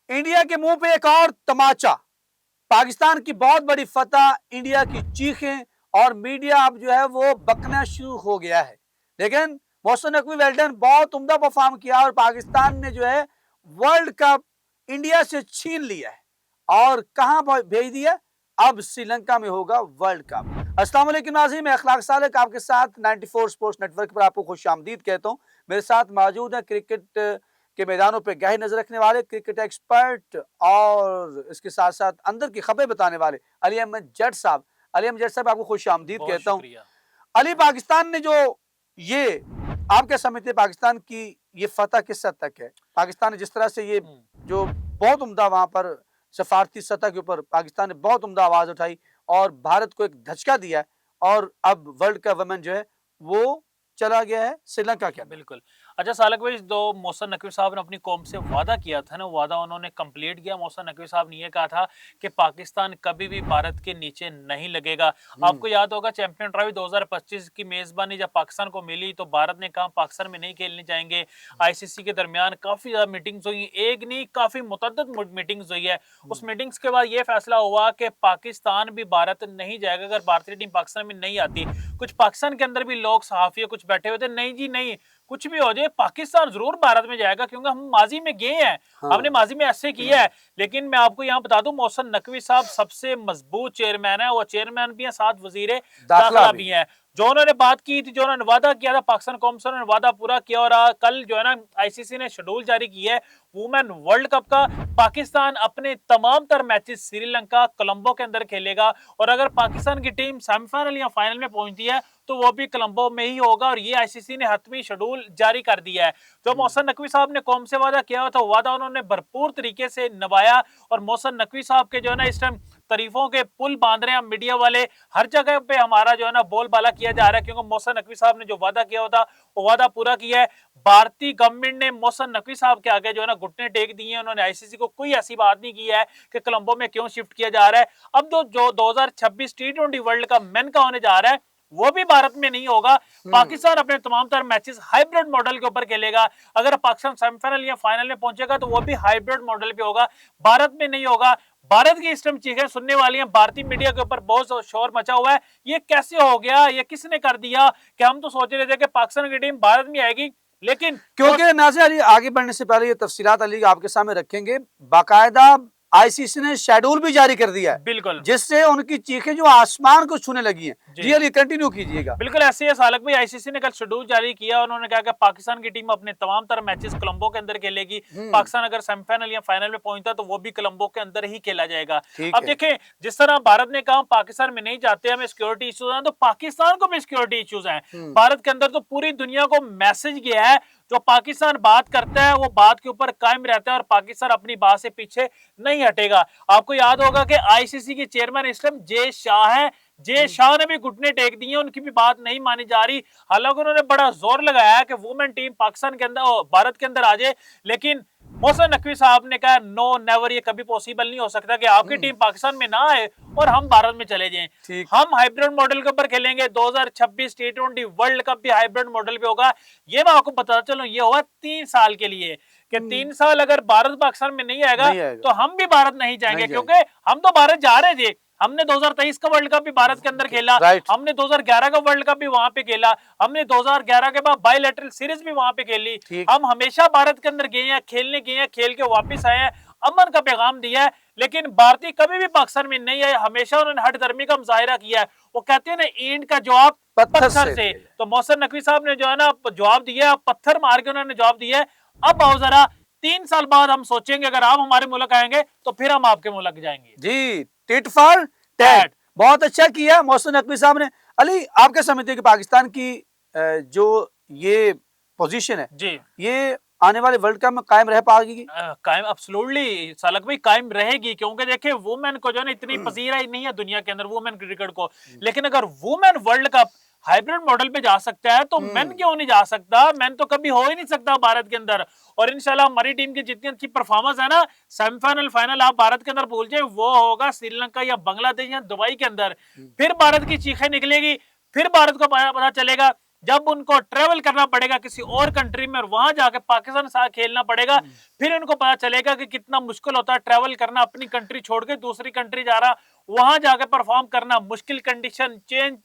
India के मुंह पे एक और तमाचा, पाकिस्तान की बहुत बड़ी फतह, इंडिया की चीखें और मीडिया अब जो है वो बकना शुरू हो गया है। लेकिन मोहसिन नकवी वेल्डन बहुत उम्दा परफॉर्म किया और पाकिस्तान ने जो है वर्ल्ड कप इंडिया से छीन लिया है और कहां भेज दिया, अब श्रीलंका में होगा वर्ल्ड कप। अस्सलाम वालेकुम नाज़रीन, मैं अखलाक सालिक आपके साथ 94 स्पोर्ट्स नेटवर्क पर आपको खुशामदीद कहता हूं। मेरे साथ मौजूद है क्रिकेट के मैदानों पे गहरी नजर रखने वाले क्रिकेट एक्सपर्ट और इसके साथ साथ अंदर की खबरें बताने वाले अली अहमद जट साहब। अली अहमद जट साहब, आपको खुश आमदीद कहता हूँ। अली, पाकिस्तान ने जो ये, आप क्या समझते हैं पाकिस्तान की ये फतह किस हद तक है? पाकिस्तान ने जिस तरह से ये जो बहुत उम्दा वहां पर सफारती सतह के ऊपर पाकिस्तान ने बहुत उम्दा आवाज उठाई और भारत को एक धचका दिया है और अब वर्ल्ड कप वुमेन जो है वो चला गया है श्रीलंका के। बिल्कुल। अच्छा सालक भाई, जो मोहसिन नकवी साहब ने अपनी कौम से वादा किया था ना, वादा उन्होंने कंप्लीट किया। मोहसिन नकवी साहब ने यह कहा था कि पाकिस्तान कभी भी भारत के नीचे नहीं लगेगा। आपको याद होगा चैंपियन ट्रॉफी 2025 की मेजबानी जब पाकिस्तान को मिली तो भारत ने कहा पाकिस्तान में नहीं खेलने जाएंगे। आईसीसी के दरमियान काफी ज्यादा मीटिंग्स हुई, एक नहीं काफी मुतअद्दिद मीटिंग्स हुई है। उस मीटिंग्स के बाद यह फैसला हुआ कि पाकिस्तान भी भारत नहीं जाएगा अगर भारतीय टीम पाकिस्तान में नहीं आती। कुछ पाकिस्तान के अंदर भी लोग सहाफी कुछ बैठे हुए थे, नहीं जी नहीं, कुछ भी हो जाए पाकिस्तान जरूर भारत में जाएगा क्योंकि हम माजी में गए हैं। हमने माजी में ऐसे किया है। लेकिन मैं आपको यहाँ बता दूं, मोहसिन नकवी साहब सबसे मजबूत चेयरमैन है, वो चेयरमैन भी है, साथ वजीर दाखिला भी है। जो उन्होंने बात की थी, जो उन्होंने वादा किया था पाकिस्तान कौम से, उन्होंने वादा पूरा किया। और कल जो है ना आईसीसी ने शेड्यूल जारी किया है वुमेन वर्ल्ड कप का। पाकिस्तान अपने तमाम तर मैचेस श्रीलंका कोलंबो के अंदर खेलेगा और अगर पाकिस्तान की टीम सेमीफाइनल या फाइनल में पहुंचती है तो वो भी कोलंबो में ही होगा और ये आईसीसी ने हतमी शेड्यूल जारी कर दिया है। जो मोहसिन नकवी साहब ने कौम से वादा किया था, वादा उन्होंने भरपूर तरीके से निभाया और मोहसिन नकवी साहब के जो है ना इस टाइम तारीफों के पुल बांध रहे हैं मीडिया वाले, हर जगह पे हमारा जो है ना बोलबाला किया जा रहा है क्योंकि मोहसिन नकवी साहब ने जो वादा किया था वो वादा पूरा किया है। भारतीय गवर्नमेंट ने मोहसिन नकवी साहब के आगे जो है ना घुटने टेक दिए हैं। उन्होंने आईसीसी को कोई ऐसी बात नहीं की है कि कोलंबो में क्यों शिफ्ट किया जा रहा है। अब जो 2026 टी20 वर्ल्ड कप मेन का होने जा रहा है वो भी भारत में नहीं होगा। पाकिस्तान अपने तमाम तरह मैचेस हाइब्रिड मॉडल के ऊपर खेलेगा। अगर पाकिस्तान सेमीफाइनल या फाइनल में पहुंचेगा तो वो भी हाइब्रिड मॉडल पे होगा, भारत में नहीं होगा। भारत की इस टाइम चीखें सुनने वाली हैं, भारतीय मीडिया के ऊपर बहुत शोर मचा हुआ है। ये कैसे हो गया, ये किसने कर दिया? कि हम तो सोच रहे थे कि पाकिस्तान की टीम भारत में आएगी, लेकिन क्योंकि नाज़िर अली, आगे बढ़ने से पहले ये तफसीलात अली आपके सामने रखेंगे। बाकायदा आईसीसी ने शेड्यूल भी जारी कर दिया है, बिल्कुल, जिससे उनकी चीखें जो आसमान को छूने लगी हैं। जी अली, कंटिन्यू कीजिएगा। बिल्कुल ऐसे ही सालक भाई, आईसीसी ने कल शेड्यूल जारी किया। उन्होंने कहा कि पाकिस्तान की टीम अपने तमाम तरह मैचेस कोलंबो के अंदर खेलेगी। पाकिस्तान अगर सेमीफाइनल या फाइनल में पहुंचता तो वो भी कोलंबो के अंदर ही खेला जाएगा। अब देखें, जिस तरह भारत ने कहा पाकिस्तान में नहीं जाते, हमें सिक्योरिटी इश्यूज हैं, तो पाकिस्तान को भी सिक्योरिटी इश्यूज हैं। भारत के अंदर तो पूरी दुनिया को मैसेज गया है, जो पाकिस्तान बात करता है वो बात के ऊपर कायम रहता है और पाकिस्तान अपनी बात से पीछे नहीं हटेगा। आपको याद होगा कि आईसीसी के चेयरमैन इस टाइम जे शाह है। जे शाह ने भी घुटने टेक दिए, उनकी भी बात नहीं मानी जा रही। हालांकि उन्होंने बड़ा जोर लगाया कि वुमेन टीम पाकिस्तान के अंदर, भारत के अंदर आ जाए, लेकिन मोहसिन नकवी साहब ने कहा नो नेवर, ये कभी पॉसिबल नहीं हो सकता कि आपकी टीम पाकिस्तान में ना आए और हम भारत में चले जाएं। हम हाइब्रिड मॉडल के ऊपर खेलेंगे। 2026 टी20 वर्ल्ड कप भी हाइब्रिड मॉडल पे होगा। ये मैं आपको बता चलूं, ये होगा 3 साल के लिए कि 3 साल अगर भारत पाकिस्तान में नहीं आएगा तो हम भी भारत नहीं जाएंगे, क्योंकि हम तो भारत जा रहे थे। हमने 2023 का वर्ल्ड कप भी भारत के अंदर खेला, हमने 2011 का वर्ल्ड कप भी वहां पे खेला, हमने 2011 के बाद बायलैटरल सीरीज भी वहां पे खेली। हम हमेशा भारत के अंदर गए हैं, खेलने गए हैं, खेल के वापस आए हैं, अमन का पैगाम दिया है। लेकिन भारतीय कभी भी पाकिस्तान में नहीं आए, हमेशा उन्होंने हट धर्मी का मुजाहिरा किया है। वो कहते हैं ना, ईंट का जवाब पत्थर से। तो मोहसिन नकवी साहब ने जो है ना जवाब दिया, पत्थर मार के उन्होंने जवाब दिया है। अब आओ जरा 3 साल बाद हम सोचेंगे, अगर आप हमारे मुल्क आएंगे तो फिर हम आपके मुल्क जाएंगे। जी, टिट फॉर टैट, बहुत अच्छा किया मोहसिन नकवी साहब ने। अली, आप क्या समझते हैं कि पाकिस्तान की जो ये पोजीशन है जी, ये आने वाले वर्ल्ड कप में कायम रह पाएगी? कायम एब्सोल्युटली सालक भाई, कायम रहेगी। क्योंकि देखिए वुमेन को जो है इतनी पसीरा ही नहीं है दुनिया के अंदर, वुमेन क्रिकेट को। लेकिन अगर women world cup hybrid model पे जा सकता है तो मेन क्यों नहीं जा सकता? मेन तो कभी हो ही नहीं सकता भारत के अंदर। और इंशाल्लाह हमारी टीम की जितनी अच्छी परफॉर्मेंस है ना, सेमीफाइनल फाइनल आप भारत के अंदर भूल जाए, वो होगा श्रीलंका या बांग्लादेश या दुबई के अंदर। फिर भारत की चीखें निकलेगी, फिर भारत को पता चलेगा जब उनको ट्रेवल करना पड़ेगा किसी और कंट्री में और वहां जाके पाकिस्तान के साथ खेलना पड़ेगा, फिर इनको पता चलेगा कि कितना मुश्किल होता है ट्रेवल करना, अपनी कंट्री छोड़ के दूसरी कंट्री जा रहा, वहां जाके परफॉर्म करना, मुश्किल कंडीशन, चेंज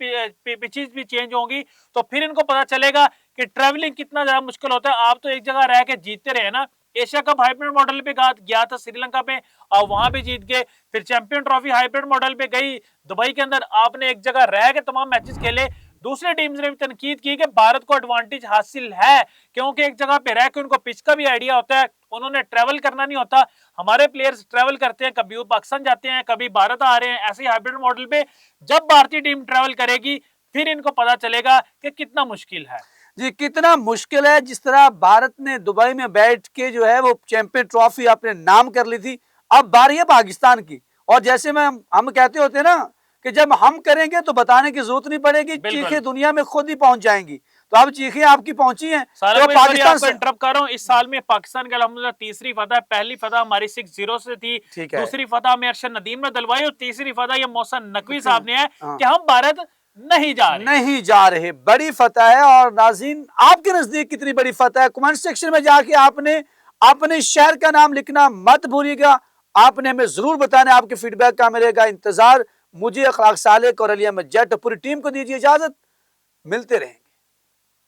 पिचेस भी चेंज होंगी, तो फिर इनको पता चलेगा कि ट्रेवलिंग कितना ज्यादा मुश्किल होता है। आप तो एक जगह रह के जीतते रहे ना, एशिया कप हाइब्रिड मॉडल पे गया था श्रीलंका पे और वहां भी जीत गए, फिर चैंपियन ट्रॉफी हाइब्रिड मॉडल पे गई दुबई के अंदर, आपने एक जगह रह के तमाम मैचेस खेले। दूसरे टीम्स ने भी तनकीद की कि भारत को एडवांटेज हासिल है क्योंकि एक जगह पे रह के उनको पिच का भी आइडिया होता है, उन्होंने ट्रेवल करना नहीं होता। हमारे प्लेयर्स ट्रेवल करते हैं, कभी वो पाकिस्तान जाते हैं, कभी भारत आ रहे हैं, ऐसे हाइब्रिड मॉडल पे जब भारतीय टीम ट्रेवल करेगी फिर इनको पता चलेगा कि कितना मुश्किल है। जी, कितना मुश्किल है। जिस तरह भारत ने दुबई में बैठ के जो है वो चैंपियन ट्रॉफी अपने नाम कर ली थी, अब बारी है पाकिस्तान की। और जैसे में हम कहते होते हैं ना कि जब हम करेंगे तो बताने की जरूरत नहीं पड़ेगी, चीखें दुनिया में खुद ही पहुंच जाएंगी। तो अब चीखें आपकी पहुंची हैं तो पाकिस्तान से इंटरप्ट कर रहा हूं। इस साल में पाकिस्तान का अल्हम्दुलिल्लाह तीसरी फतह, पहली फतह हमारी 6-0 से थी, दूसरी फतह में अरशद नदीम ने दिलवाई और तीसरी फतह ये मोहसिन नकवी साहब ने है कि हम भारत नहीं जा रहे। बड़ी फतह है। और नाज़रीन, आपके नजदीक कितनी बड़ी फतह है, कमेंट सेक्शन में जाके आपने अपने शहर का नाम लिखना मत भूलिएगा। आपने हमें जरूर बताना, आपके फीडबैक का मिलेगा इंतजार। मुझे अखलाक सालेक और अली अहमद जट पूरी टीम को दीजिए इजाजत, मिलते रहेंगे।